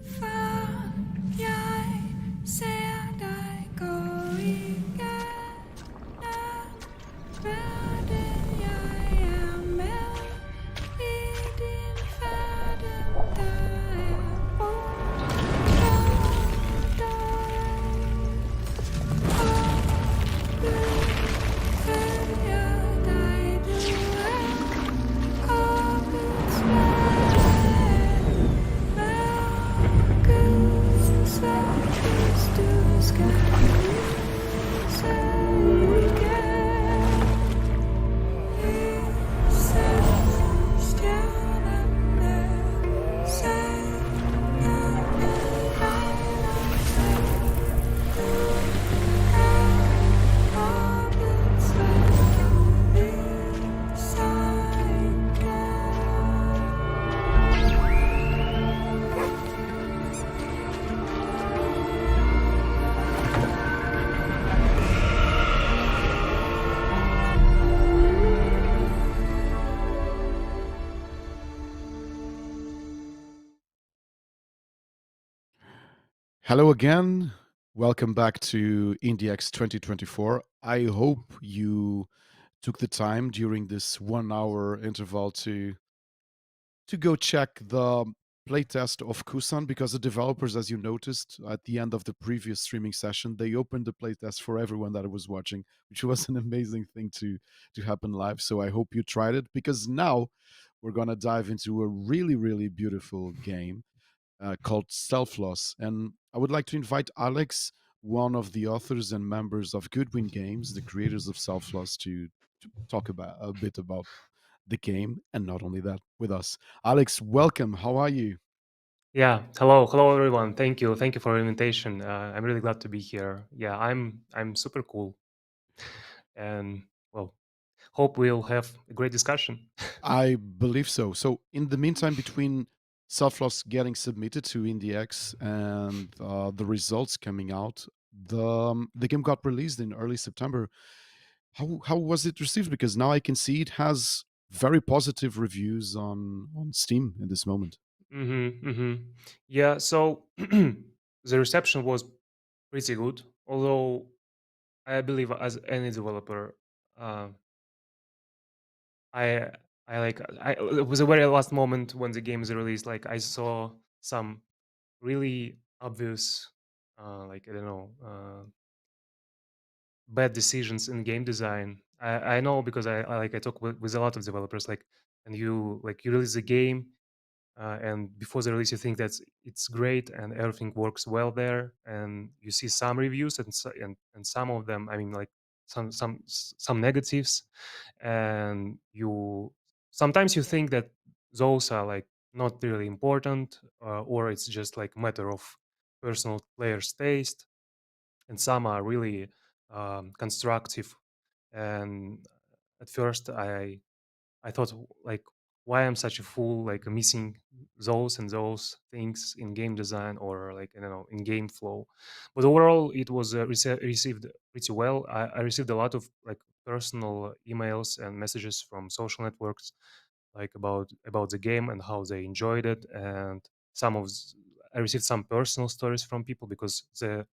For jeg ser dig gå igen. Hvad det jeg er med i din færden, der er rundt dig. Følger dig, du er håbets vej. Vær Guds vej, hvis du skal lyse igen. Hello again. Welcome back to IndieX 2024. I hope you took the time during this 1 hour interval to go check the playtest of Kusan, because the developers, as you noticed at the end of the previous streaming session, they opened the playtest for everyone that was watching, which was an amazing thing to happen live. So I hope you tried it, because now we're gonna dive into a really beautiful game called Selfloss. And I would like to invite Alex, one of the authors and members of Goodwin Games, the creators of Selfloss, to talk about a bit about the game, and not only that, with us. Alex, welcome. How are you? Yeah, hello everyone. Thank you for the invitation. I'm really glad to be here. Yeah, I'm super cool, and well, hope we'll have a great discussion. I believe so. So, in the meantime, between Selfloss getting submitted to IndieX and the results coming out, the game got released in early September. How was it received? Because now I can see it has very positive reviews on Steam in this moment. Yeah, so the reception was pretty good. Although I believe, as any developer, uh, I it was a very last moment when the game is released. Like I saw some really obvious, like I don't know. Bad decisions in game design. I know because I talk with a lot of developers, like, and you release a game, and before the release you think that it's great and everything works well there, and you see some reviews and some of them, I mean, like some negatives, and you sometimes you think that those are like not really important, or it's just like matter of personal player's taste, and some are really constructive. And at first I thought, like, why I'm such a fool, like missing those and those things in game design, or like, I don't know, in game flow. But overall it was received pretty well. I received a lot of like personal emails and messages from social networks, like about the game and how they enjoyed it. And I received some personal stories from people, because the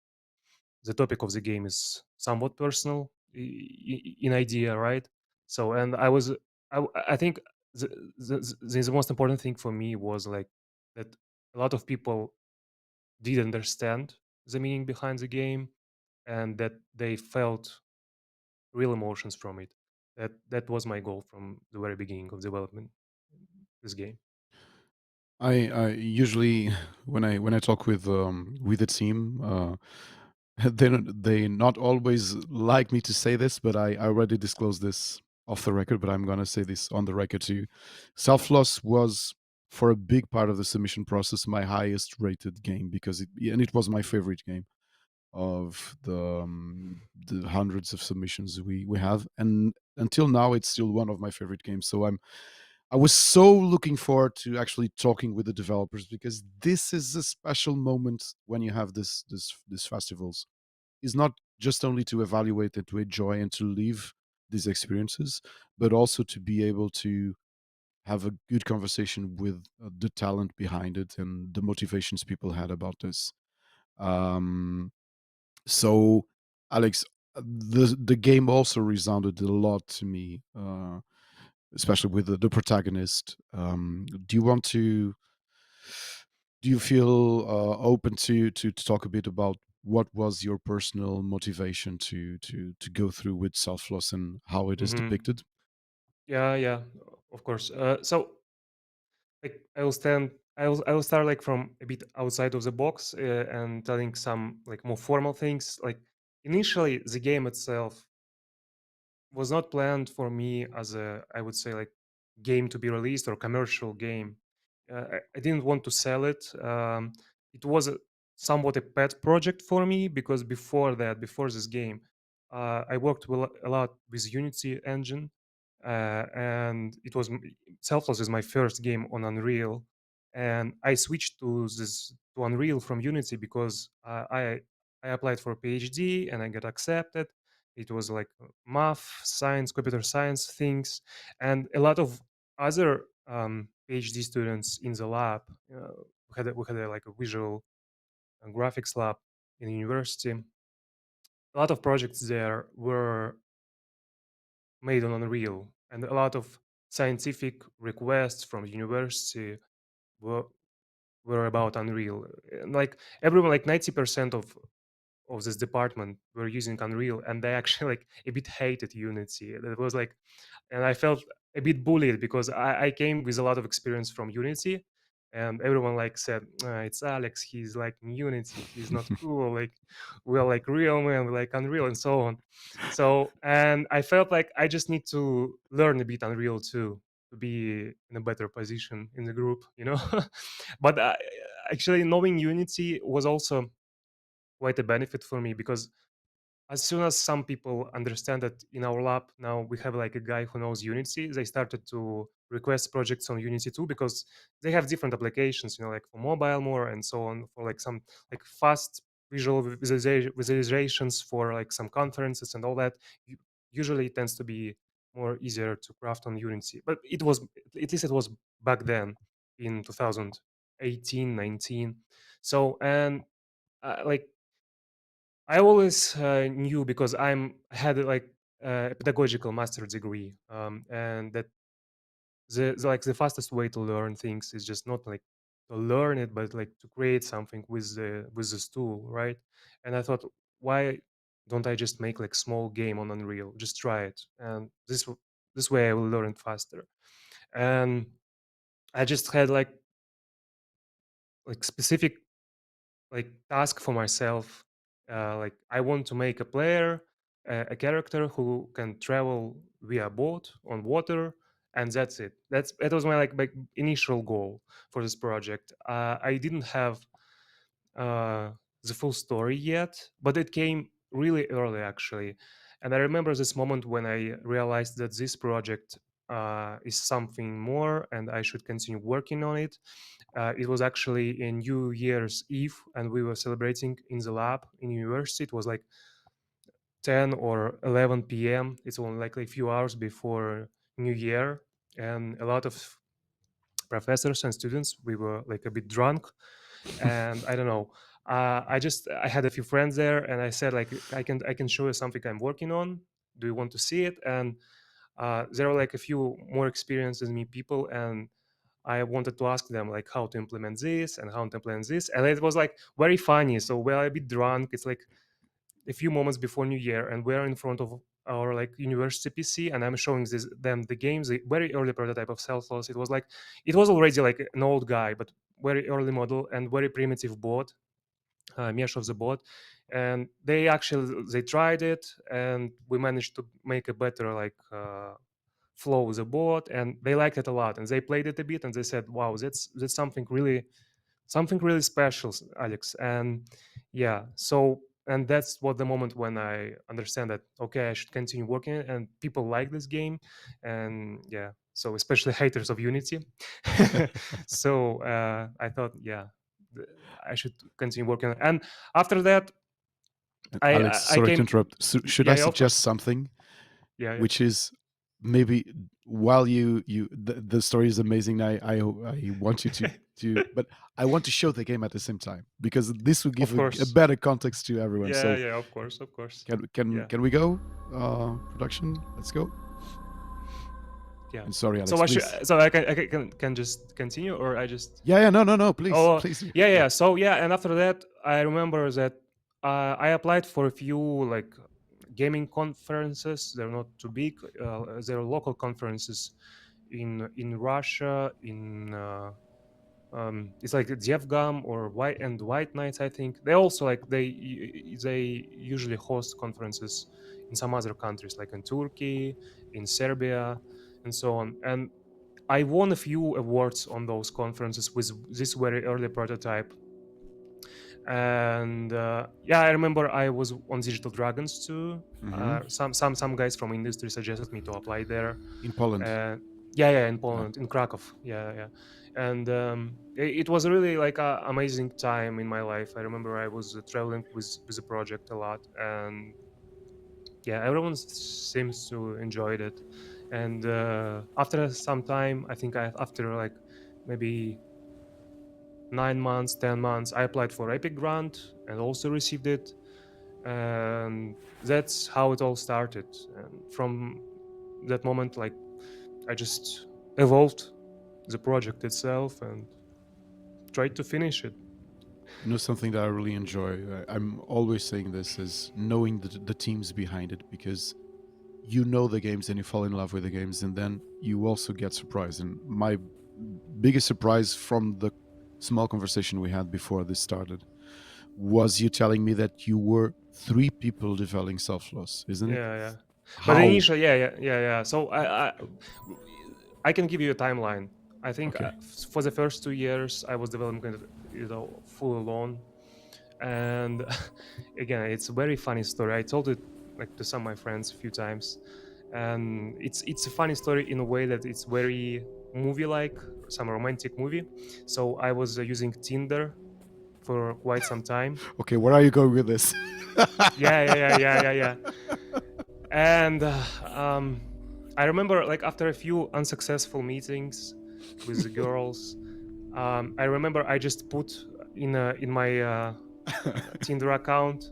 topic of the game is somewhat personal in idea, right? So, and I think the, the most important thing for me was like that a lot of people did understand the meaning behind the game, and that they felt real emotions from it. That was my goal from the very beginning of development this game. I usually when I talk with the team, they not always like me to say this, but I already disclosed this off the record, but I'm gonna say this on the record too. Self Loss was, for a big part of the submission process, my highest rated game, because it was my favorite game of the hundreds of submissions we have, and until now it's still one of my favorite games. So I was so looking forward to actually talking with the developers, because this is a special moment when you have this festivals. Is not just only to evaluate and to enjoy and to live these experiences, but also to be able to have a good conversation with the talent behind it and the motivations people had about this. Um, so, Alex, the game also resounded a lot to me, especially with the protagonist. Do you want to? Do you feel open to talk a bit about what was your personal motivation to go through with Selfloss and how it is Hmm. depicted? Yeah, yeah, of course. So like I will start like from a bit outside of the box, and telling some like more formal things. Like initially, the game itself was not planned for me as a, I would say, like game to be released or commercial game. I didn't want to sell it. It was somewhat a pet project for me, because before that, before this game, I worked a lot with Unity engine, and it was Selfless is my first game on Unreal, and I switched to Unreal from Unity because I applied for a PhD and I got accepted. It was like math, science, computer science things, and a lot of other PhD students in the lab. We had like a visual and graphics lab in university. A lot of projects there were made on Unreal, and a lot of scientific requests from the university were were about Unreal. And like everyone, like 90% of this department were using Unreal, and they actually like a bit hated Unity. It was like, and I felt a bit bullied because I came with a lot of experience from Unity, and everyone like said, "It's Alex. He's like in Unity. He's not cool. Like we're like real man, we like Unreal and so on." So, and I felt like I just need to learn a bit Unreal too to be in a better position in the group, you know. But actually, knowing Unity was also quite a benefit for me, because as soon as some people understand that in our lab now we have like a guy who knows Unity, they started to request projects on Unity too, because they have different applications, you know, like for mobile more and so on, for like some like fast visual visualizations for like some conferences and all that. Usually it tends to be more easier to craft on Unity, but it was, at least it was back then in 2018, 19. So, and like I always knew, because I had like a pedagogical master degree, and that like the fastest way to learn things is just not like to learn it, but like to create something with this tool, right? And I thought, why don't I just make like small game on Unreal? Just try it, and this way I will learn it faster. And I just had like specific like task for myself. Like I want to make a player, a character who can travel via boat on water, and that's it. That was my initial goal for this project. I didn't have uh, the full story yet, but it came really early actually. And I remember this moment when I realized that this project is something more, and I should continue working on it. It was actually a New Year's Eve, and we were celebrating in the lab in university. It was like 10 or 11 p.m. It's only like a few hours before New Year, and a lot of professors and students, we were like a bit drunk, and I don't know. I had a few friends there, and I said like I can show you something I'm working on. Do you want to see it? And there were like a few more experienced than me people, and I wanted to ask them like how to implement this and how to implement this, and it was like very funny. So we're a bit drunk. It's like a few moments before New Year, and we're in front of our like university PC, and I'm showing them the games, the very early prototype of Selfloss. It was already like an old guy, but very early model and very primitive board, mesh of the board. And they tried it, and we managed to make a better flow with the board, and they liked it a lot, and they played it a bit, and they said, wow, that's something really special, Alex. And yeah, so, and that's what the moment when I understand that okay, I should continue working it, and people like this game. And yeah, so especially haters of Unity. So I thought, yeah, th- I should continue working on it. And after that, Alex, I sorry to came. interrupt. Should Yeah, I yeah, of course. suggest something, Yeah, yeah. which is maybe while the story is amazing. I want you to, but I want to show the game at the same time because this will give Of a course. better context to everyone. Yeah, So yeah, of course, of course. Yeah, can we go? Production, let's go. yeah. And sorry, So Alex, I should, please. so I can just continue, or I just. Yeah, no, please, Oh, please do. yeah, yeah. So yeah, and after that, I remember that I applied for a few like gaming conferences. They're not too big. They're local conferences in Russia. It's like DevGam or White Nights. I think they also like they usually host conferences in some other countries, like in Turkey, in Serbia, and so on. And I won a few awards on those conferences with this very early prototype. And yeah, I remember I was on Digital Dragons too. Hmm. Some guys from industry suggested me to apply there. In Poland. uh, yeah, yeah, in Yeah. Poland, in Krakow. Yeah, yeah. And it was really like a amazing time in my life. I remember I was traveling with the project a lot, and yeah, everyone seems to enjoyed it. And after some time, I think after like maybe 9 months, 10 months, I applied for Epic Grant and also received it. And that's how it all started. And from that moment, like I just evolved the project itself and tried to finish it. You know, something that I really enjoy. I'm always saying this is knowing the teams behind it because you know the games and you fall in love with the games, and then you also get surprised. And my biggest surprise from the small conversation we had before this started was you telling me that you were three people developing Selfloss, isn't it? Yeah, yeah. But How? initially, yeah, yeah, yeah, yeah. So I can give you a timeline. I think Okay. for the first 2 years, I was developing it, full alone. And again, it's a very funny story. I told it like to some of my friends a few times, and it's a funny story in a way that it's very movie-like, some romantic movie. So I was using Tinder for quite some time. Okay, where are you going with this? Yeah, yeah, yeah, yeah, yeah, yeah. And I remember like after a few unsuccessful meetings with the girls, I remember I just put in my Tinder account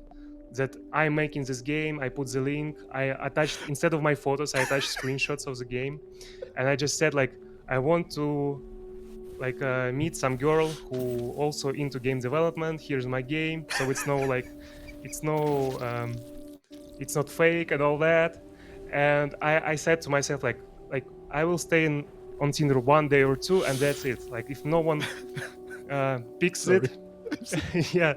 that I'm making this game. I put the link. I attached, instead of my photos, I attached screenshots of the game, and I just said like I want to like meet some girl who also into game development. Here's my game, so it's no like it's no it's not fake and all that. And I said to myself like I will stay on Tinder 1 day or two, and that's it. Like if no one picks Sorry. it, yeah,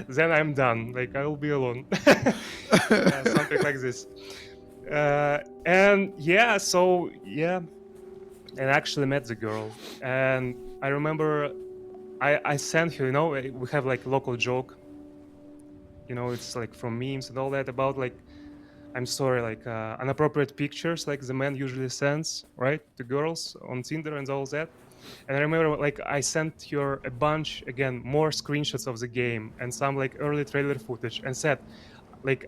then I'm done. Like I will be alone. Yeah, something like this. And yeah, so yeah, and I actually met the girl, and I remember I sent her. We have like local joke. It's like from memes and all that about like I'm sorry, like inappropriate pictures, like the man usually sends, right, to girls on Tinder and all that. And I remember, like, I sent her a bunch, again, more screenshots of the game and some like early trailer footage, and said, like,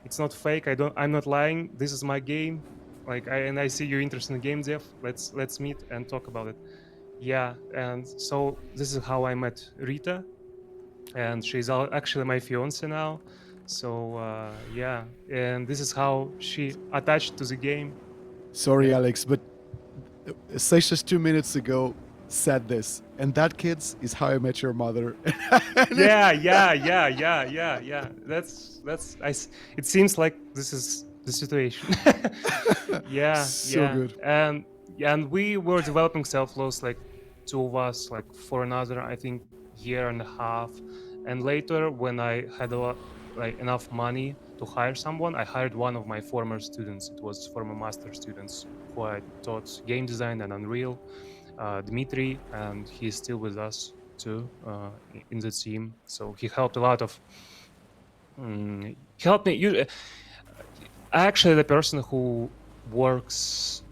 it's not fake. I'm not lying. This is my game. Like, I see you're interested in game dev. Let's meet and talk about it. Yeah, and so this is how I met Rita, and she's actually my fiance now. So yeah, and this is how she attached to the game. Sorry, And Alex, but Seixas 2 minutes ago said this, and that, kids, is how I met your mother. yeah, yeah, yeah, yeah, yeah, yeah. It seems like this is the situation. Yeah, So yeah, good. and we were developing Selfloss, like two of us, like for another, I think, year and a half. And later, when I had like enough money to hire someone, I hired one of my former students. It was former master students who I taught game design and Unreal, Dmitry, and he's still with us too in the team. So he helped a lot of. He helped me. Actually, the person who works.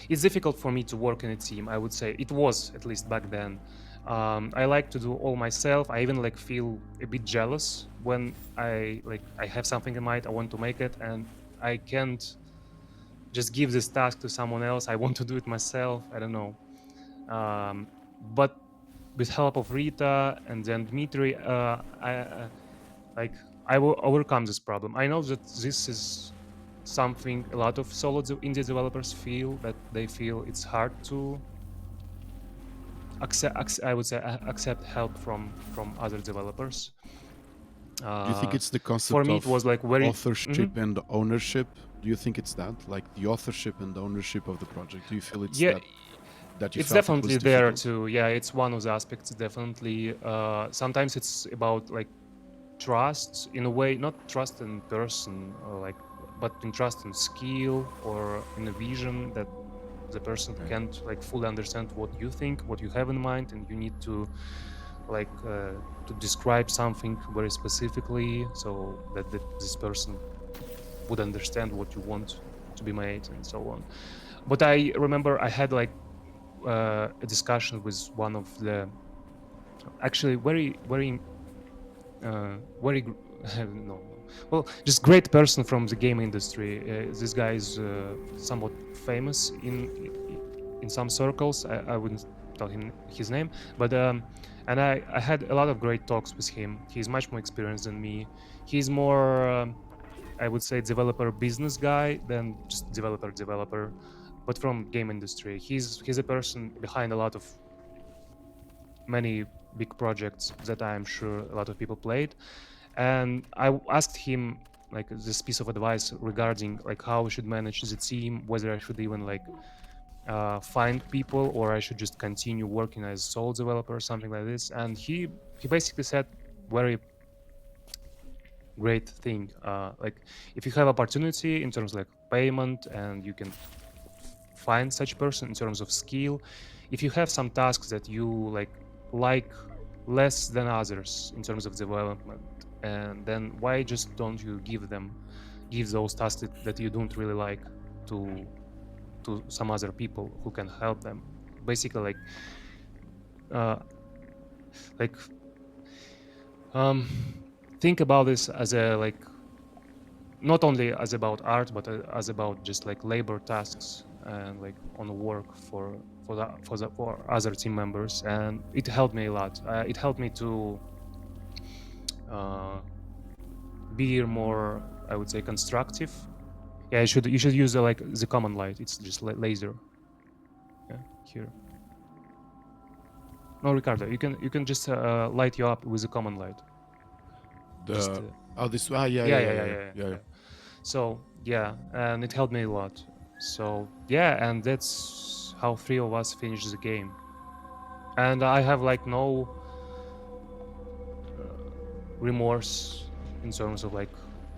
It's difficult for me to work in a team. I would say it was, at least back then. I like to do all myself. I even like feel a bit jealous when I have something in mind. I want to make it, and I can't just give this task to someone else. I want to do it myself. I don't know. But with help of Rita and then Dmitry, like I will overcome this problem. I know that this is something a lot of indie developers feel, that they feel it's hard to I would say accept help from other developers. Do you think it's the For concept me, it was of like very. authorship and ownership? Do you think it's that, like the authorship and ownership of the project? Do you feel it's Yeah, that you it's felt it was definitely there difficult? too. Yeah, it's one of the aspects. Definitely. Sometimes it's about like trust in a way, not trust in person, or like, but in trust in skill or in a vision that the person Okay. can't like fully understand what you think, what you have in mind, and you need to like to describe something very specifically so that this person would understand what you want to be made and so on. But I remember I had like a discussion with one of the actually no, well, just great person from the game industry. This guy is somewhat famous in some circles. I wouldn't tell him his name, but and I had a lot of great talks with him. He's much more experienced than me. He's more I would say developer business guy than just developer, but from game industry. He's a person behind a lot of many big projects that I'm sure a lot of people played. And I asked him like this piece of advice regarding like how I should manage the team, whether I should even like find people or I should just continue working as sole developer or something like this. And he basically said very great thing. Like if you have opportunity in terms of like payment and you can find such person in terms of skill, if you have some tasks that you like less than others in terms of development, and then why just don't you give those tasks that you don't really like to some other people who can help them, basically uh like um think about this as a like not only as about art but as about just like labor tasks and like on work for other team members, and it helped me a lot. It helped me to uh, be more, I would say, constructive. Yeah, you should use like the common light. It's just laser. Yeah, here. No, Ricardo, you can just light you up with the common light. Just The this yeah yeah yeah, yeah yeah, yeah yeah, yeah yeah, yeah yeah. yeah. So yeah, and it helped me a lot. So yeah, and that's how three of us finished the game. And I have like no remorse in terms of like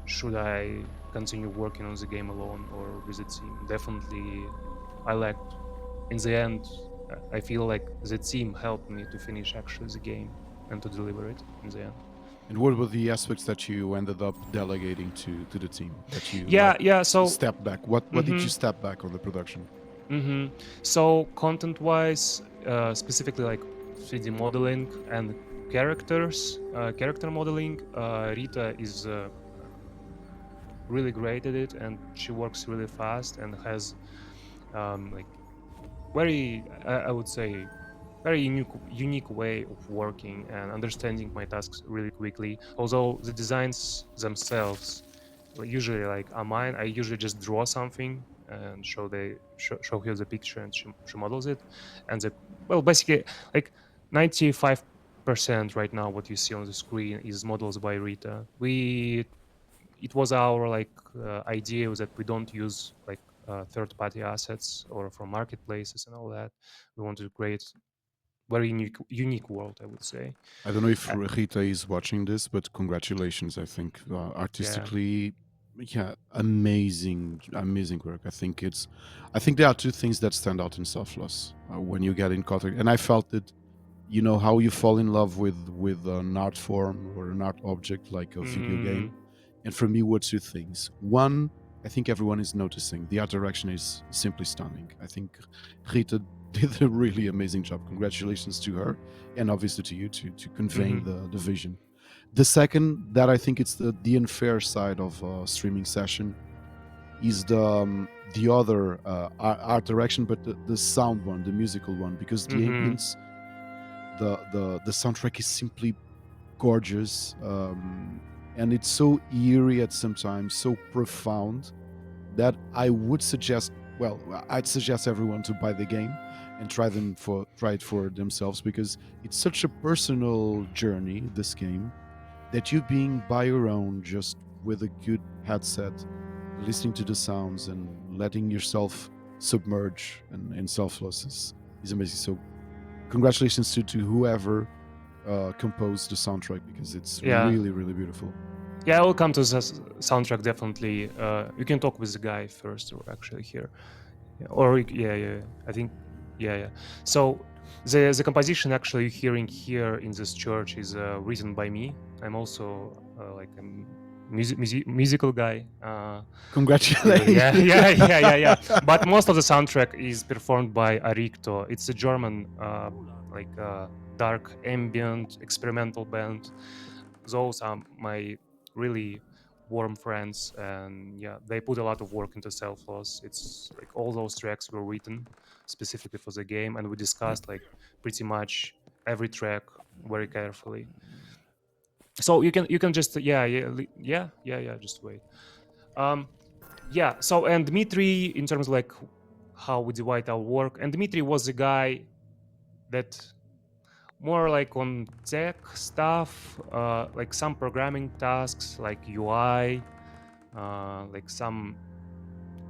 should I continue working on the game alone or with a team. Definitely, I liked. In the end, I feel like the team helped me to finish actually the game and to deliver it in the end. And what were the aspects that you ended up delegating to the team that you Yeah, like yeah. So. step back? What did you Mm-hmm. step back on the production? Mm-hmm. So content-wise, specifically like 3D modeling and character modeling, Rita is really great at it, and she works really fast and has like very, I would say, very unique way of working and understanding my tasks really quickly. Although the designs themselves usually like are mine, I usually just draw something and show her the picture, and she models it. And the well, basically like 95% right now what you see on the screen is models by Rita. It was our like idea was that we don't use like third-party assets or from marketplaces and all that. We want to create very unique world, I would say. I don't know if Uh, Rita is watching this, but congratulations. I think yeah. artistically, yeah, amazing work. I think there are two things that stand out in Selfloss when you get in contact, and I felt it. You know how you fall in love with an art form or an art object like a video Mm, game, and for me, were two things. One, I think everyone is noticing the art direction is simply stunning. I think Rita did a really amazing job. Congratulations to her, and obviously to you to conveying mm-hmm, the vision. The second, that I think it's the unfair side of a streaming session, is the other art direction, but the sound one, the musical one, because the Mm-hmm. ambience, the soundtrack is simply gorgeous, and it's so eerie at some times, so profound, that I would suggest. Well, I'd suggest everyone to buy the game and try it for themselves, because it's such a personal journey. This game, that you being by your own, just with a good headset, listening to the sounds and letting yourself submerge in Selfloss is amazing. So congratulations to whoever composed the soundtrack, because it's Yeah. really, really beautiful. Yeah, I will come to the soundtrack definitely. You can talk with the guy first, or actually here, yeah, or yeah. I think yeah. So the composition actually you're hearing here in this church is written by me. I'm also like a musical guy. Yeah, Congratulations. yeah. But most of the soundtrack is performed by Aricto. It's a German like dark ambient experimental band. Those are my really warm friends, and yeah, they put a lot of work into Selfloss. It's like all those tracks were written specifically for the game, and we discussed like pretty much every track very carefully. So you can just yeah, just wait. um yeah, so and Dmitry, in terms of like how we divide our work, and Dmitry was the guy that more like on tech stuff, like some programming tasks like UI, like some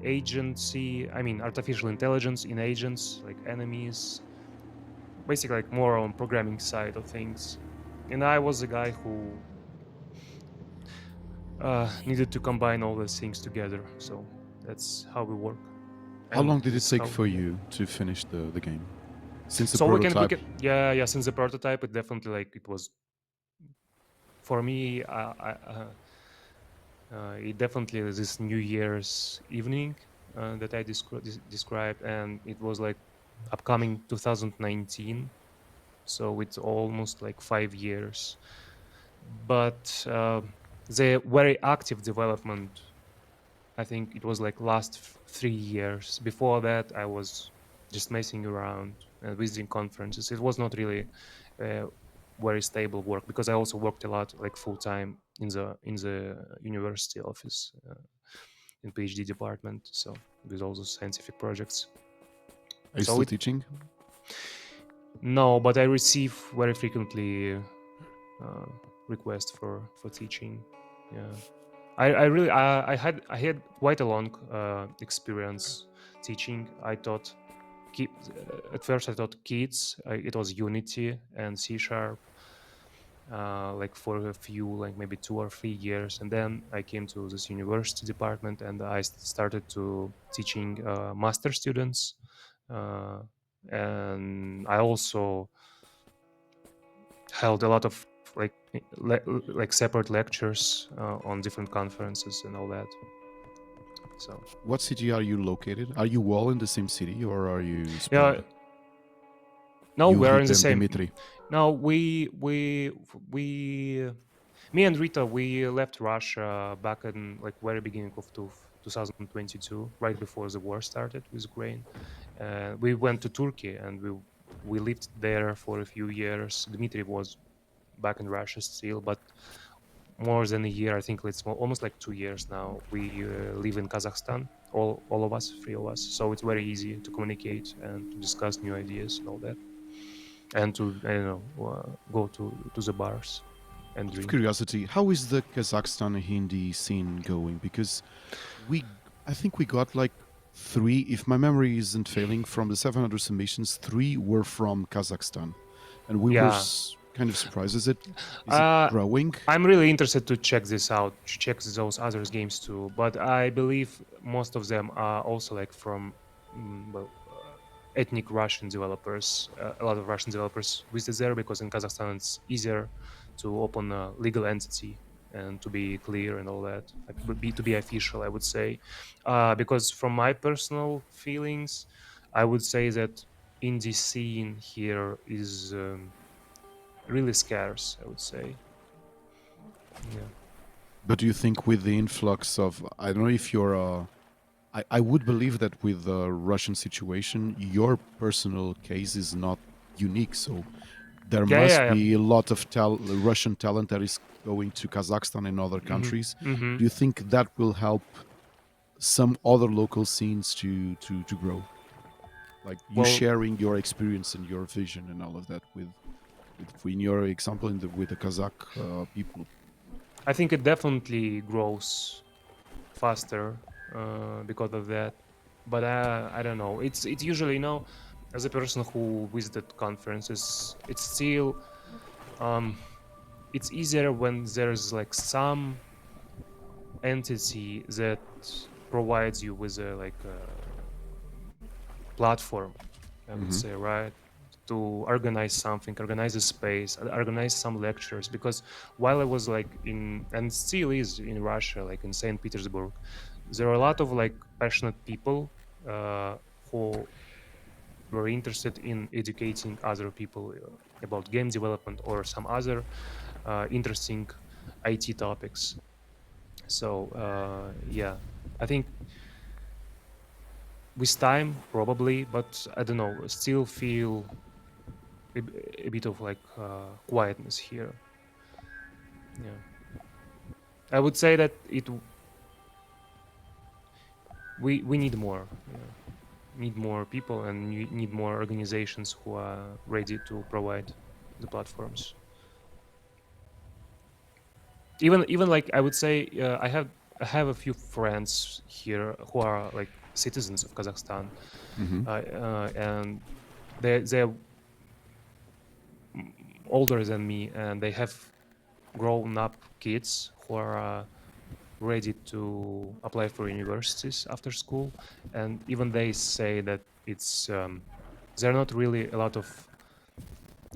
agency, I mean artificial intelligence in agents like enemies, basically like more on programming side of things. And I was the guy who needed to combine all those things together. So that's how we work, How and long did this it is take how for you to finish the game since the so we prototype? can yeah, since the prototype it definitely like it was for me, it definitely is this New Year's evening that I described, and it was like upcoming 2019, so it's almost like 5 years. But the very active development, I think it was like last 3 years. Before that, I was just messing around and visiting conferences. It was not really uh, very stable work, because I also worked a lot, like full time in the university office, in PhD department. So with all those scientific projects. Are you So still it teaching? no, but I receive very frequently uh, requests for teaching. Yeah. I really I had quite a long experience teaching. I taught at first I taught kids. It was Unity and C Sharp, like for a few, like maybe 2 or 3 years, and then I came to this university department, and I started to teaching master students, uh, and I also held a lot of like like separate lectures on different conferences and all that. So What city are you located? Are you all in the same city, or are you yeah, spread? no, You, we're in Rita, the and same. Dimitri. No, we me and Rita, we left Russia back in like very beginning of 2022, right before the war started with Ukraine. We went to Turkey, and we lived there for a few years. Dmitry was back in Russia still, but more than a year. I think it's almost like 2 years now. We live in Kazakhstan, all of us, three of us. So it's very easy to communicate and to discuss new ideas and all that, and to I don't know go to the bars and Out of drink. curiosity, how is the Kazakhstan Hindi scene going? Because we, I think we got like three, if my memory isn't failing, from the 700 submissions, three were from Kazakhstan, and we were Yeah, kind of surprised. Is it uh, growing? I'm really interested to check this out, to check those other games too. But I believe most of them are also like from ethnic Russian developers. A lot of Russian developers visit there because in Kazakhstan it's easier to open a legal entity and to be clear and all that, like to be official. I would say, because from my personal feelings, I would say that indie scene here is really scarce. I would say, yeah. But do you think with the influx of, I don't know if you're I would believe that with the Russian situation, your personal case is not unique. So there Yeah, must yeah, be a lot of Russian talent that is going to Kazakhstan and other yeah. Hmm. countries. Hmm. Do you think that will help some other local scenes to grow? Like you Well, sharing your experience and your vision and all of that with in your example with the Kazakh people. I think it definitely grows faster because of that. But I don't know. It's usually, as a person who visited conferences, it's still um, it's easier when there's like some entity that provides you with a like a platform, I would Hmm. say, right? To organize something, organize a space, organize some lectures. Because while I was like in, and still is in Russia, like in St. Petersburg, there are a lot of like passionate people who were interested in educating other people about game development or some other interesting IT topics. So yeah, I think with time probably, but I don't know, still feel a bit of like quietness here. Yeah, I would say that we need more. Yeah, need more people and need more organizations who are ready to provide the platforms. Even like I would say, I have a few friends here who are like citizens of Kazakhstan, Hmm. and they're older than me, and they have grown up kids who are ready to apply for universities after school, and even they say that it's there are not really a lot of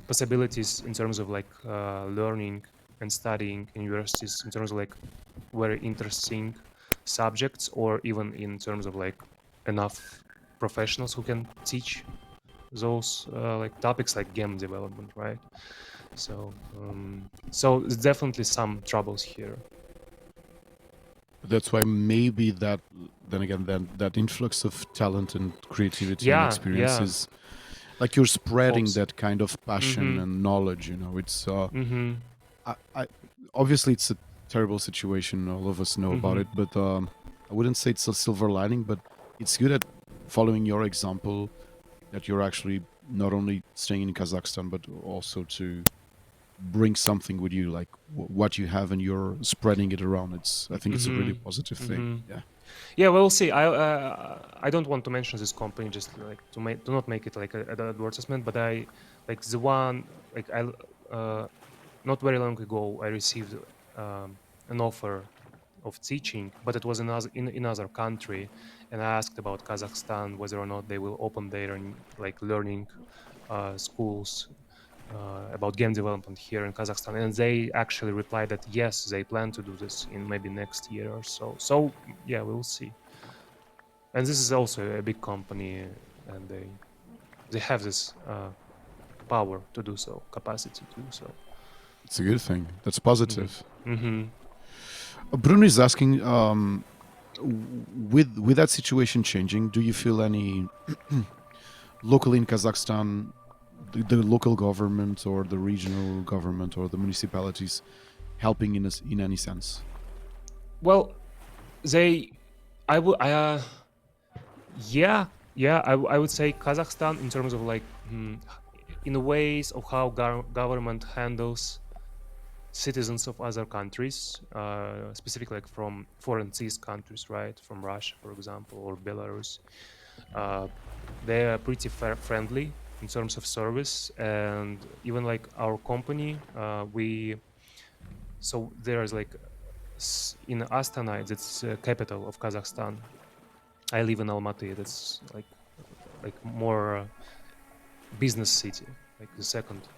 possibilities in terms of like learning and studying in universities in terms of like very interesting subjects, or even in terms of like enough professionals who can teach those like topics like game development, right? So there's definitely some troubles here. That's why maybe that then again that influx of talent and creativity and Yeah, yeah, experiences, like you're hope spreading so. that kind of passion Mm-hmm. and knowledge. It's Mm-hmm. I obviously it's a terrible situation. All of us know about Mm-hmm. it, but I wouldn't say it's a silver lining. But it's good at following your example that you're actually not only staying in Kazakhstan but also to bring something with you, like what you have, and you're spreading it around. I think it's a really Mm-hmm. positive thing. Mm-hmm. Yeah. Yeah, we'll see. I don't want to mention this company just like to not make it like an advertisement, but I like the one like I not very long ago I received an offer of teaching, but it was in another country, and I asked about Kazakhstan whether or not they will open their like learning schools about game development here in Kazakhstan, and they actually replied that yes, they plan to do this in maybe next year or so. So yeah, we'll see. And this is also a big company, and they have this power to do so, capacity to do so. It's a good thing. That's Hmm. positive. Hmm. Bruno is asking, with that situation changing, do you feel any locally in Kazakhstan, the local government or the regional government or the municipalities helping in any sense? Well, they, I would, yeah, yeah, I would say Kazakhstan in terms of like, in the ways of how government handles citizens of other countries, specifically like from foreign seas countries, right? From Russia, for example, or Belarus. Uh, they are pretty friendly in terms of service, and even like our company, we so there's like in Astana, it's capital of Kazakhstan. I live in Almaty. That's like more business city, like the second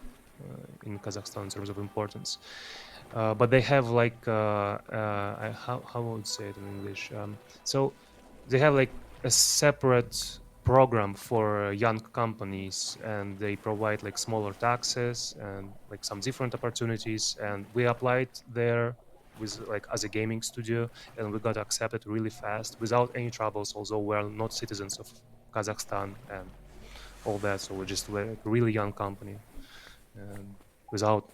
in Kazakhstan in terms of importance. But they have like how I would say it in English. So they have like a separate program for young companies, and they provide like smaller taxes and like some different opportunities. And we applied there with like as a gaming studio, and we got accepted really fast without any troubles. Although we are not citizens of Kazakhstan and all that, so we're just like a really young company and without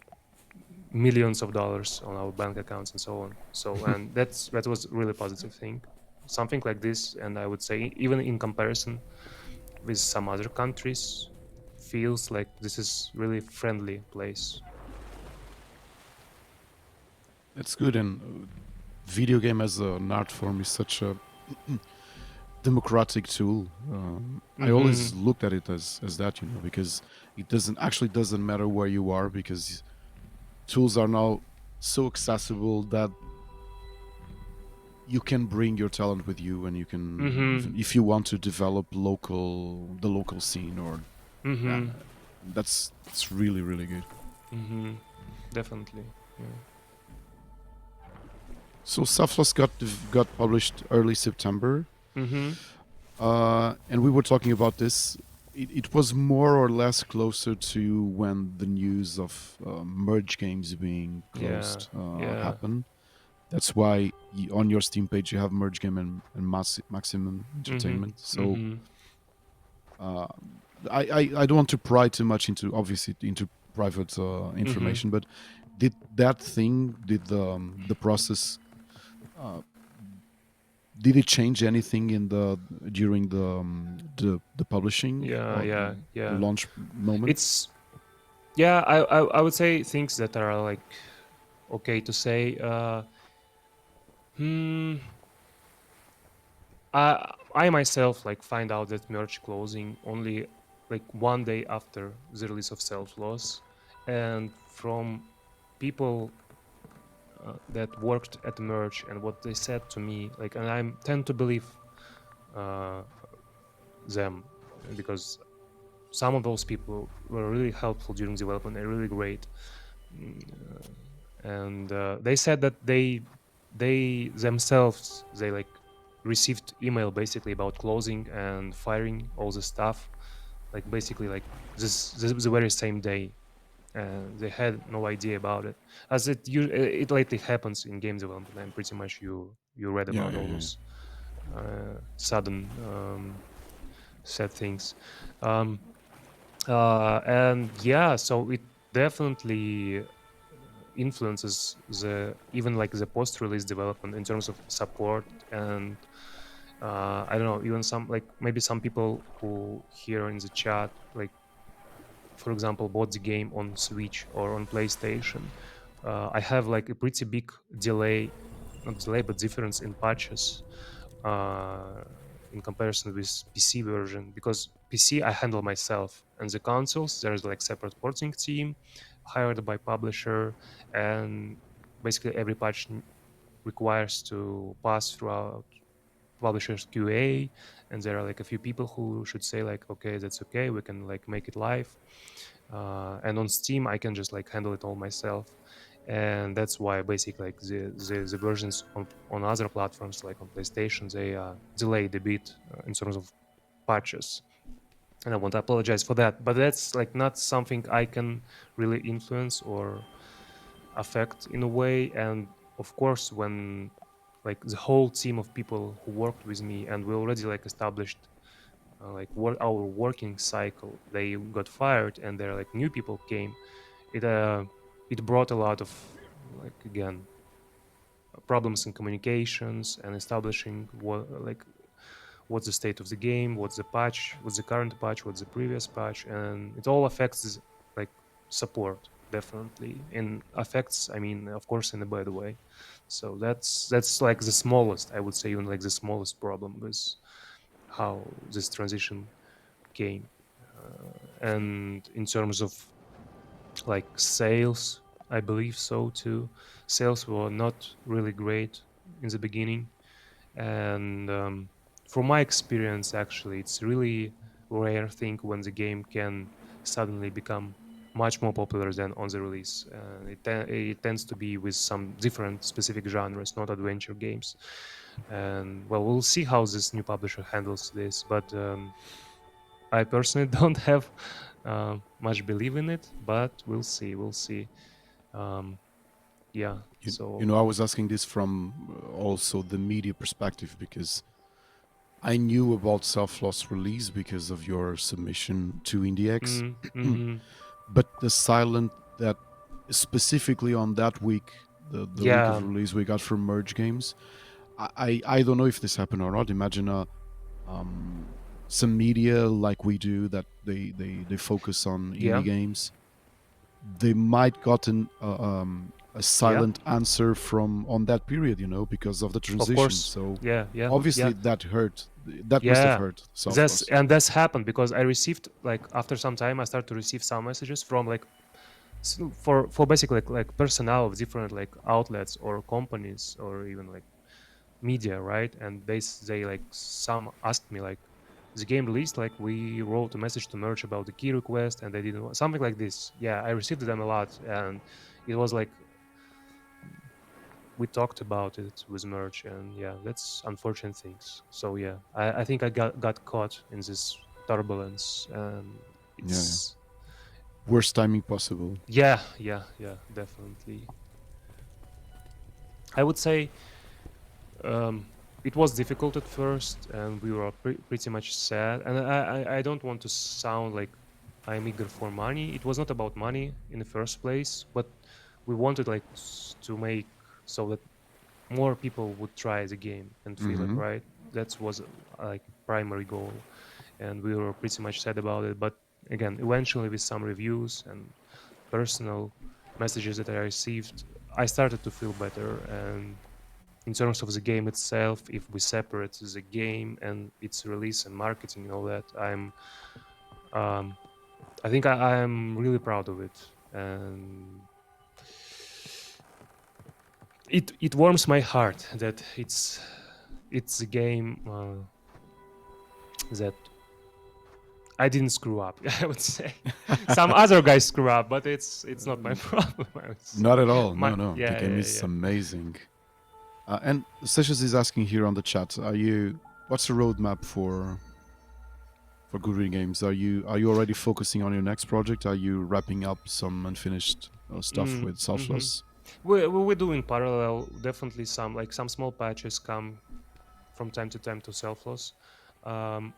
millions of dollars on our bank accounts and so on. So and that was a really positive thing. Something like this, and I would say even in comparison with some other countries, feels like this is really friendly place. That's good. And video game as an art form is such a democratic tool. I always Mm-hmm. looked at it as that, because it doesn't matter where you are, because tools are now so accessible that you can bring your talent with you, and you can, Mm-hmm. even if you want to develop the local scene, or yeah, Mm-hmm. that's really really good. Mm-hmm. Definitely. Yeah. So Selfloss got published early September, Mm-hmm. and we were talking about this. It was more or less closer to when the news of merge games being Yeah. closed Yeah. happened. That's why on your Steam page you have merge game and maximum Mm-hmm. entertainment. So Mm-hmm. uh, I don't want to pry too much into, obviously, into private Mm-hmm. information, but did the process, uh, did it change anything in the during the publishing Yeah. or Yeah. the Yeah. launch moment? It's yeah. I would say things that are like okay to say. Hmm. I myself like find out that merch closing only like one day after the release of Selfloss, and from people that worked at merch and what they said to me, like, and I tend to believe uh, them because some of those people were really helpful during development and really great. Mm, and they said that they themselves they like received email basically about closing and firing all the stuff like basically like this the very same day, and they had no idea about it as it lately happens in game development, and pretty much you read Yeah, about yeah, all yeah. those sudden sad things. um, and yeah, so it definitely influences the even like the post-release development in terms of support and I don't know, even some like maybe some people who here in the chat like for example bought the game on Switch or on PlayStation. I have like a pretty big delay, not delay but difference in patches uh, in comparison with PC version, because PC I handle myself, and the consoles there's like separate porting team hired by publisher, and basically every patch requires to pass throughout publisher's QA, and there are like a few people who should say like okay that's okay we can like make it live, and on Steam I can just like handle it all myself, and that's why basically like the versions on other platforms like on PlayStation they delayed a bit in terms of patches, and I want to apologize for that, but that's like not something I can really influence or affect in a way. And of course when like the whole team of people who worked with me and we already like established our working cycle, they got fired and there like new people came, it it brought a lot of like again problems in communications and establishing what like what's the state of the game, what's the patch, what's the current patch, what's the previous patch, and it all affects like support definitely, and affects I mean of course in a bad way. So that's like the smallest, I would say, even like the smallest problem with how this transition came. And in terms of like sales, I believe so too. Sales were not really great in the beginning, and from my experience actually it's really rare thing when the game can suddenly become much more popular than on the release. It tends to be with some different specific genres, not adventure games. And well, we'll see how this new publisher handles this, but I personally don't have much belief in it, but we'll see, we'll see. um, Yeah. You So know, I was asking this from also the media perspective because I knew about Selfloss release because of your submission to IndieX, mm-hmm. but the silent that specifically on that week, the week Yeah, of release we got from Merge Games, I don't know if this happened or not. Imagine um, some media like we do that they focus on yeah, indie games. They might gotten a yeah. silent answer from on that period, you know, because of the Of transition. course. So Yeah, yeah, obviously yeah, that hurt. That must have yeah. hurt That's Selfloss. and that's happened because I received like after some time I started to receive some messages from like for basically like personnel of different like outlets or companies or even like media, right? And they like some asked me like the game released, like we wrote a message to merch about the key request and they didn't something like this. Yeah, I received them a lot and it was like we talked about it with merch and yeah, that's unfortunate things. So yeah, I think I got caught in this turbulence and Yeah, yeah. it's Worst timing possible. yeah, yeah, yeah, definitely. I would say um, it was difficult at first, and we were pretty much sad. And I don't want to sound like I'm eager for money. It was not about money in the first place, but we wanted like to make so that more people would try the game and feel it, Hmm. right? That was like primary goal, and we were pretty much sad about it. But again, eventually, with some reviews and personal messages that I received, I started to feel better and in terms of the game itself, if we separate the game and its release and marketing and all that, um, I think I am really proud of it, and it warms my heart that it's a game that I didn't screw up. I would say some other guys screw up, but it's not my problem. I would say Not at all. my No, no. The yeah game yeah is yeah. amazing. And Sessions is asking here on the chat: Are you? What's the roadmap for Goodwin Games? Are you already focusing on your next project? Are you wrapping up some unfinished stuff with Mm-hmm. Selfloss? We're doing parallel. Definitely some like some small patches come from time to time to Selfloss, um,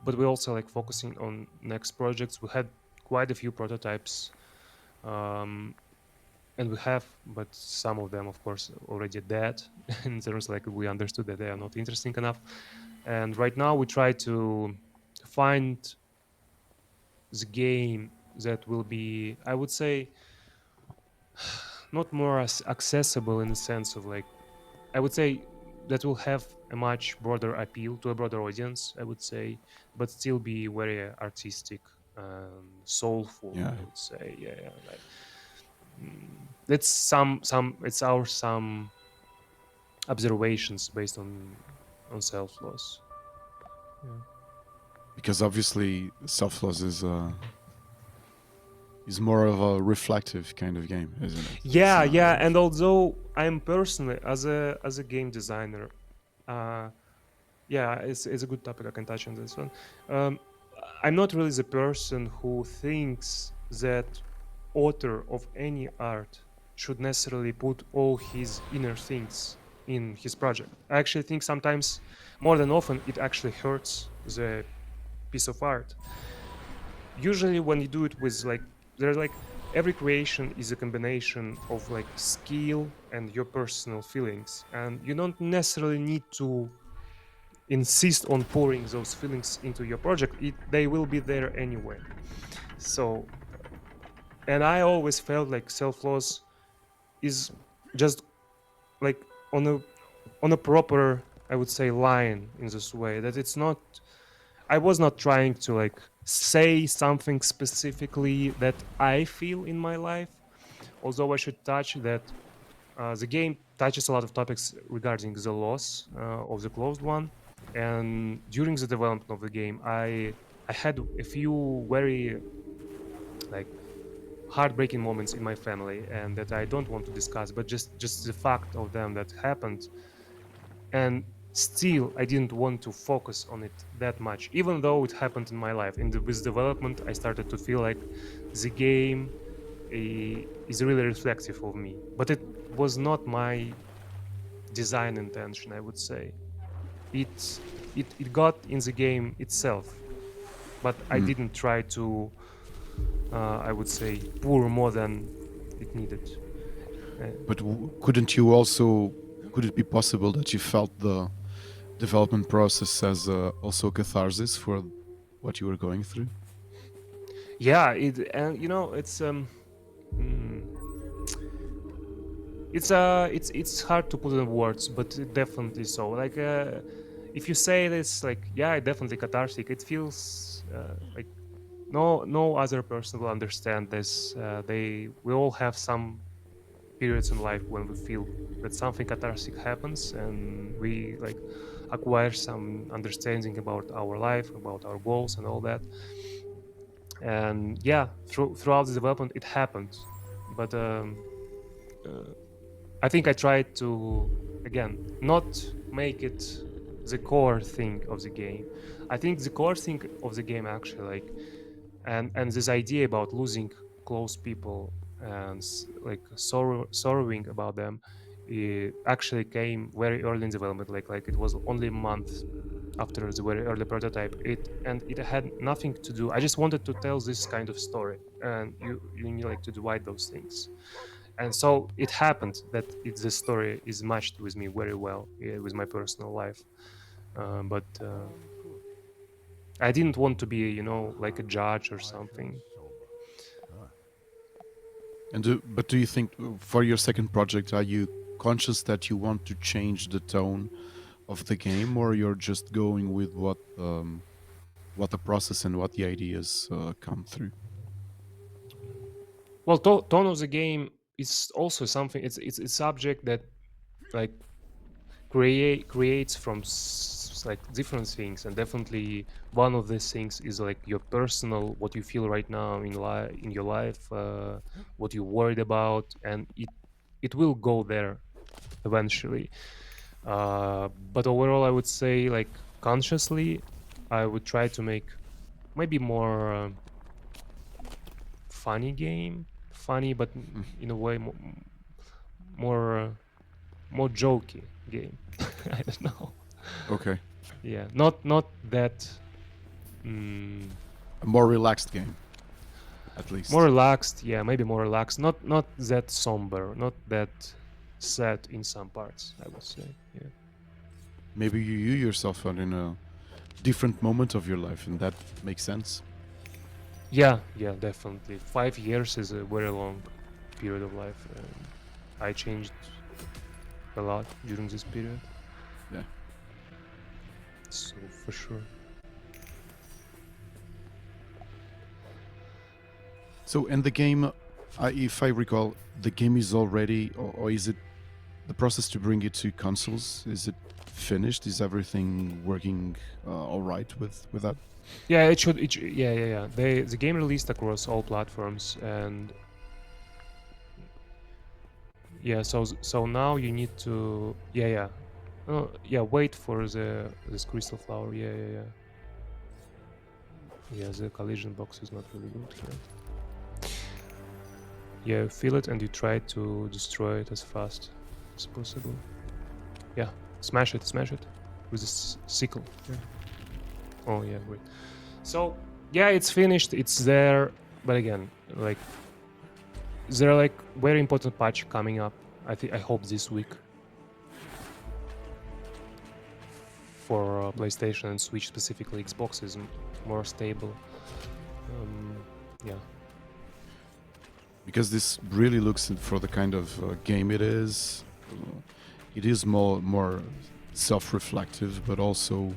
but we're also like focusing on next projects. We had quite a few prototypes, um, and we have, but some of them, of course, already dead. In terms like we understood that they are not interesting enough. And right now we try to find the game that will be, I would say, not more as accessible in the sense of like I would say that will have a much broader appeal to a broader audience, I would say, but still be very artistic and soulful, Yeah. I would say. Yeah, yeah. Like, it's some it's our some observations based on self-loss. Yeah. Because obviously Selfloss is more of a reflective kind of game, isn't it? It's Yeah, not yeah, like and although I'm personally as a game designer, uh yeah, it's a good topic. I can touch on this one. Um, I'm not really the person who thinks that author of any art should necessarily put all his inner things in his project. I actually think sometimes, more than often, it actually hurts the piece of art. Usually, when you do it with like, there's like every creation is a combination of like skill and your personal feelings, and you don't necessarily need to insist on pouring those feelings into your project. They will be there anyway. So, and I always felt like self-loss is just like on a on a proper, I would say, line in this way, that it's not, I was not trying to like say something specifically that I feel in my life, although I should touch that the game touches a lot of topics regarding the loss of the closed one. And during the development of the game, I had a few very like heartbreaking moments in my family, and that I don't want to discuss, but just the fact of them that happened, and still I didn't want to focus on it that much, even though it happened in my life. In the with development, I started to feel like the game is really reflective of me. But it was not my design intention, I would say. It got in the game itself, but I Mm. didn't try to, I would say, pour more than it needed. But couldn't you also? Could it be possible that you felt the development process as also catharsis for what you were going through? Yeah, and it's mm, it's hard to put in words, but definitely so. Like if you say this, like yeah, definitely cathartic. It feels like no other person will understand this. We all have some periods in life when we feel that something cathartic happens, and we like acquire some understanding about our life, about our goals, and all that. And yeah, throughout the development, it happened, but uh, I think I tried to, again, not make it the core thing of the game. I think the core thing of the game actually, like, and this idea about losing close people and like sorrowing about them, it actually came very early in development. Like it was only a month after the very early prototype. It had nothing to do. I just wanted to tell this kind of story, and you need like to divide those things. And so it happened that the story is matched with me very well, with my personal life. But I didn't want to be, like a judge or something. And but do you think for your second project, are you conscious that you want to change the tone of the game, or you're just going with what the process and what the ideas come through? Well, tone of the game is also something. It's a subject that like creates from like different things, and definitely one of these things is like your personal, what you feel right now in your life, what you're worried about, and it will go there eventually. But overall, I would say like consciously, I would try to make maybe more funny game, funny, but Mm. in a way more more jokey game. I don't know. Okay, Yeah, not that mm, a more relaxed game, at more least. relaxed. Yeah, maybe more relaxed. Not that somber. Not that sad in some parts, I would say. Yeah. Maybe you yourself are in a different moment of your life, and that makes sense. Yeah, yeah, definitely. 5 years is a very long period of life, and I changed a lot during this period. Yeah. So for sure. So, and the game, if I recall, the game is already, or is it the process to bring it to consoles? Is it finished? Is everything working all right with that? Yeah, it should. Yeah, yeah, yeah. The game released across all platforms, and yeah. So now you need to. Yeah, yeah. Yeah. Wait for this crystal flower. Yeah, yeah, yeah. Yeah, the collision box is not really good here. Yeah, you feel it and you try to destroy it as fast as possible. Yeah, smash it with this sickle. Yeah. Oh yeah, great. So yeah, it's finished. It's there, but again, like there are like very important patch coming up. I hope this week for PlayStation and Switch specifically. Xbox is more stable. Yeah. Because this really looks for the kind of game it is. It is more self-reflective, but also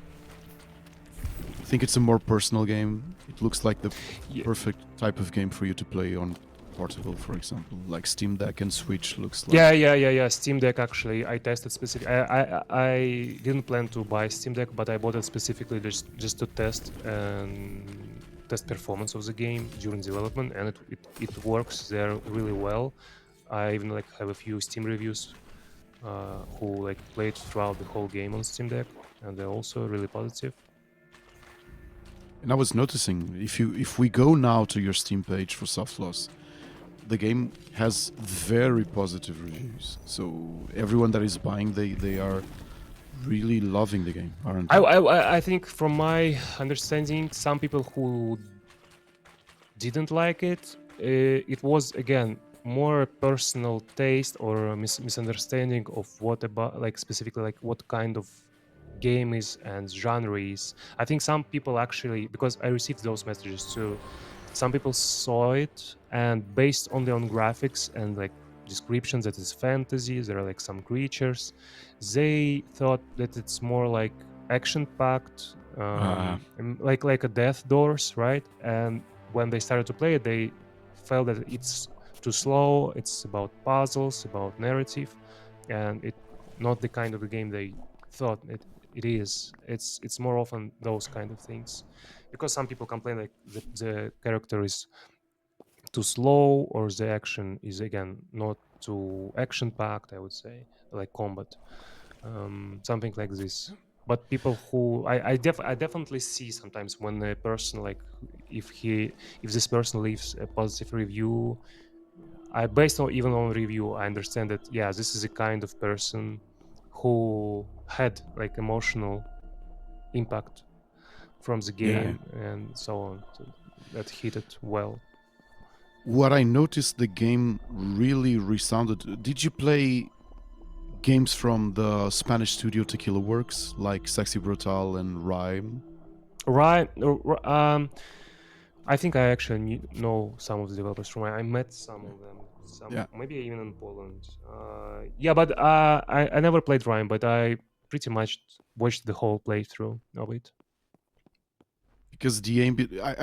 I think it's a more personal game. It looks like the Yeah. perfect type of game for you to play on portable, for example, like Steam Deck and Switch looks like. Yeah. Steam Deck actually, I tested specific. I didn't plan to buy Steam Deck, but I bought it specifically just to test and test performance of the game during development, and it works there really well. I even like have a few Steam reviews who like played throughout the whole game on Steam Deck, and they're also really positive. And I was noticing if we go now to your Steam page for Selfloss, the game has very positive reviews. So everyone that is buying, they are really loving the game, aren't they? I think from my understanding, some people who didn't like it, it was again more a personal taste or a misunderstanding of what about like specifically like what kind of game is and genre is. I think some people actually, because I received those messages too, some people saw it and based only on graphics and like descriptions that it's fantasy, there are like some creatures, they thought that it's more like action packed, like a death doors, right? And when they started to play it, they felt that it's too slow, it's about puzzles, about narrative, and it not the kind of the game they thought it is. It's more often those kind of things, because some people complain like the character is too slow or the action is again not too action packed, I would say, like combat, something like this. But people who I definitely see sometimes when a person like if this person leaves a positive review, I based on even on review I understand that yeah, this is a kind of person who had like emotional impact from the Yeah. game and so on, so that hit it well. What I noticed, the game really resounded. Did you play games from the Spanish studio Tequila Works, like Sexy Brutal and Rhyme? Right. I think I actually know some of the developers from. I met some of them. Some Yeah, maybe even in Poland. Yeah, but I never played Rhyme, but I pretty much watched the whole playthrough of it. because the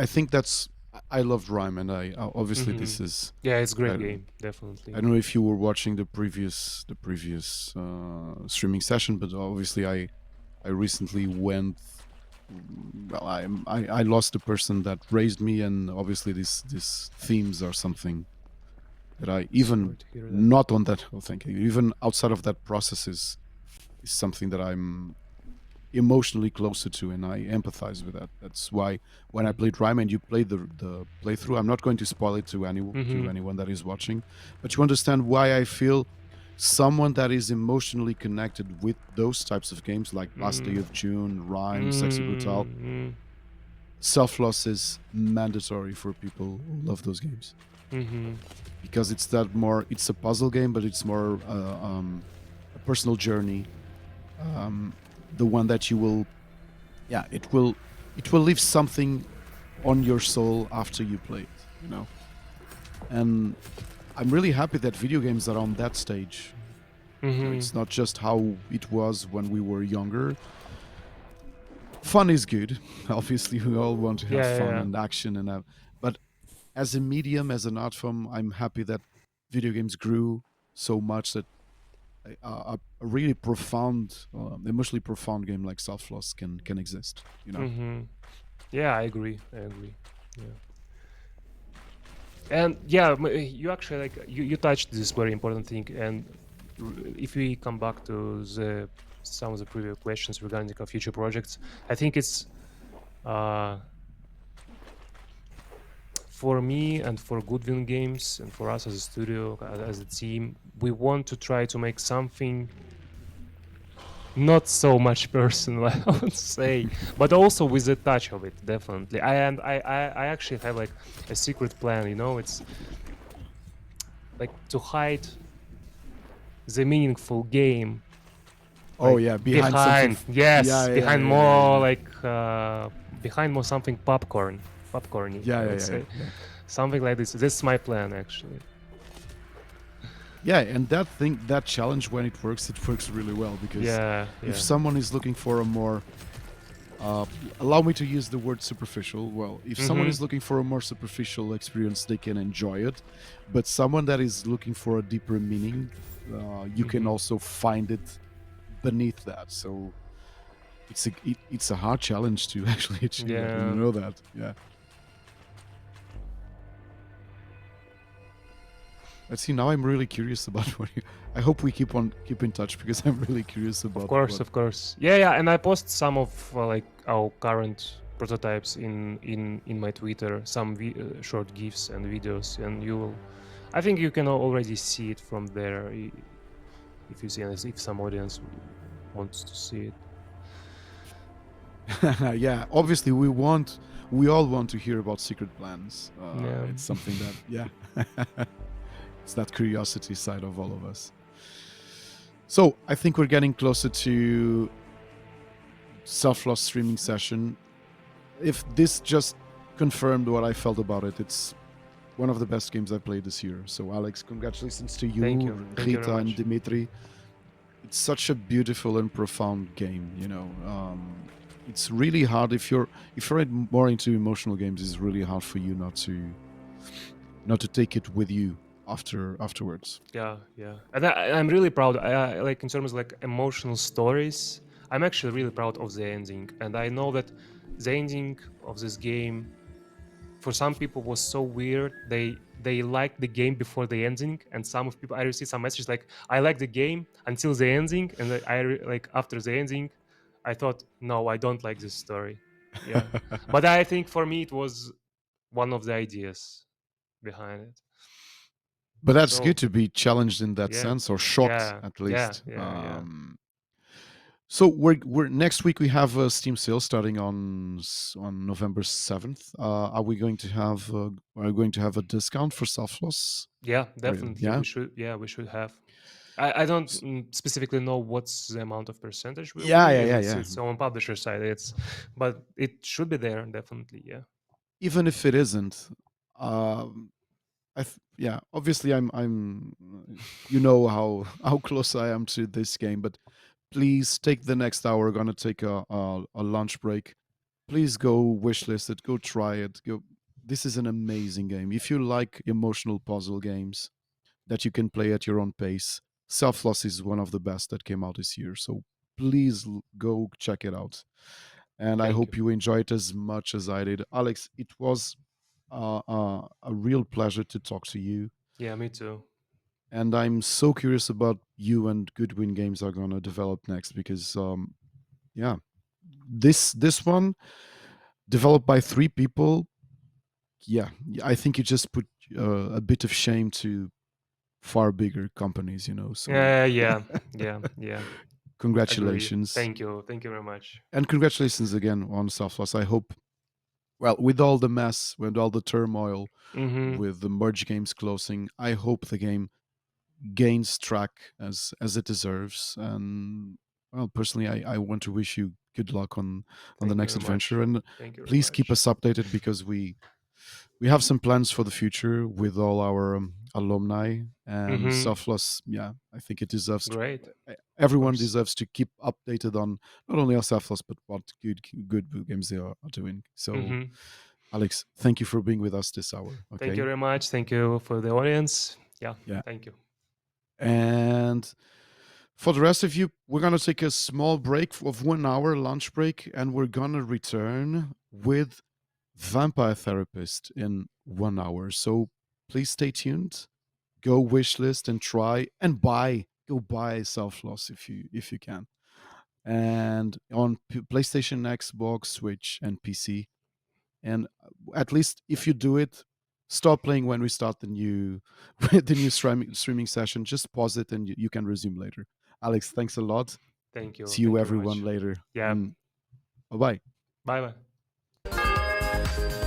I think that's I loved Rhyme, and I obviously Hmm. this is Yeah, it's a great I, game, definitely. I don't know if you were watching the previous streaming session, but obviously I recently went. Well, I lost the person that raised me, and obviously these themes are something that I Sorry even to hear that. not on that. Oh, thank you. Even outside of that process is something that I'm emotionally closer to, and I empathize with that. That's why when I played Rhyme and you played the playthrough, I'm not going to spoil it to Mm-hmm. anyone that is watching, but you understand why I feel someone that is emotionally connected with those types of games like Last Day of June, Rhyme, Sexy Brutal. Mm-hmm. Self-loss is mandatory for people who love those games Mm-hmm. because it's a puzzle game, but it's more a personal journey, the one that you will, yeah, it will leave something on your soul after you play it. And I'm really happy that video games are on that stage. Mm-hmm. It's not just how it was when we were younger. Fun is good. Obviously, we all want to have Yeah, yeah, fun yeah. and action but as a medium, as an art form, I'm happy that video games grew so much that a really profound, emotionally profound game like Selfloss can exist. Mm-hmm. Yeah, I agree. I agree. Yeah. And yeah, you actually like you touched this very important thing. And if we come back to the some of the previous questions regarding the future projects, I think it's uh, for me and for Goodwin Games and for us as a studio, as a team, we want to try to make something not so much personal, I would say, but also with a touch of it, definitely. I actually have like a secret plan. It's like to hide the meaningful game, Oh like yeah, behind something. behind, yes, Yeah, yeah, behind yeah, yeah, more yeah, like behind more something popcorny, yeah, I yeah, would yeah, say, yeah. something like this. This is my plan actually. Yeah, and that challenge, when it works really well, because Yeah, if yeah. someone is looking for a more, uh, allow me to use the word superficial. Well, if someone Mm-hmm. is looking for a more superficial experience, they can enjoy it. But someone that is looking for a deeper meaning, you can Mm-hmm. also find it beneath that. So it's a hard challenge to actually achieve that, and you Yeah. know that. Yeah. Let's see. Now I'm really curious about what you. I hope we keep in touch because I'm really curious Of about course, what. of course. Yeah, yeah. And I post some of like our current prototypes in my Twitter, some short gifs and videos, and I think you can already see it from there if you see if some audience wants to see it. Yeah, obviously we all want to hear about secret plans. Yeah. It's something that, yeah, it's that curiosity side of all of us. So I think we're getting closer to Selfloss streaming session. If this just confirmed what I felt about it, it's one of the best games I've played this year. So Alex, congratulations to Thank you, you. Thank you very Rita, and much. Dimitri. It's such a beautiful and profound game. It's really hard if you're more into emotional games. It's really hard for you not to take it with you afterwards. Yeah, yeah, and I'm really proud. Like in terms of like emotional stories, I'm actually really proud of the ending, and I know that the ending of this game for some people was so weird. They liked the game before the ending, and some of people I received some messages like I like the game until the ending, and like after the ending, I thought no, I don't like this story. Yeah, but I think for me it was one of the ideas behind it. But that's good So to be challenged in that yeah, sense, or shocked yeah, at yeah, least. yeah, yeah, So we're next week we have a Steam sale starting on November 7th. Are we going to have are we going to have a discount for Selfloss? yeah. Or, Definitely, yeah, we should. Yeah, we should have. I don't specifically know what's the amount of percentage will yeah, be, yeah, as yeah, yeah. it's on publisher side. But it should be there definitely. Yeah. Even if it isn't, um, yeah. Obviously, I'm. You know how close I am to this game, but please take the next hour. We're gonna take a lunch break. Please go wishlist it. Go try it. Go. This is an amazing game. If you like emotional puzzle games that you can play at your own pace, Selfloss is one of the best that came out this year. So please go check it out. And I Thank you. hope you enjoy it as much as I did. Alex, it was a real pleasure to talk to you. Yeah, me too. And I'm so curious about you and Goodwin Games are going to develop next because, yeah, this one developed by three people. Yeah, I think you just put a bit of shame to far bigger companies, So Yeah, yeah, yeah. Agreed. congratulations. Thank you. Thank you very much. And congratulations again on Selfloss. I hope, well, with all the mess, with all the turmoil, Mm-hmm. with the merge games closing, I hope the game gains track as it deserves. And well, personally, I want to wish you good luck on the Thank you next very much. adventure, and Thank you very please keep much. us updated because we have some plans for the future with all our alumni and Mm-hmm. Selfless. Yeah, I think it deserves to. Great. Of Everyone course. deserves to keep updated on not only our Selfless but what good games they are doing. So, Mm-hmm. Alex, thank you for being with us this hour. Thank you Okay, very much. Thank you for the audience. Yeah. yeah, Thank you. and for the rest of you, we're gonna take a small break of 1 hour lunch break, and we're gonna return with Vampire Therapist in 1 hour. So please stay tuned. Go wishlist and try and buy. Go buy Selfloss if you can. And on PlayStation, Xbox, Switch, and PC. And at least if you do it, stop playing when we start the new the new streaming session. Just pause it and you can resume later. Alex, thanks a lot. Thank you. See you Thank you very everyone much. later. Yeah. And bye bye. Bye bye.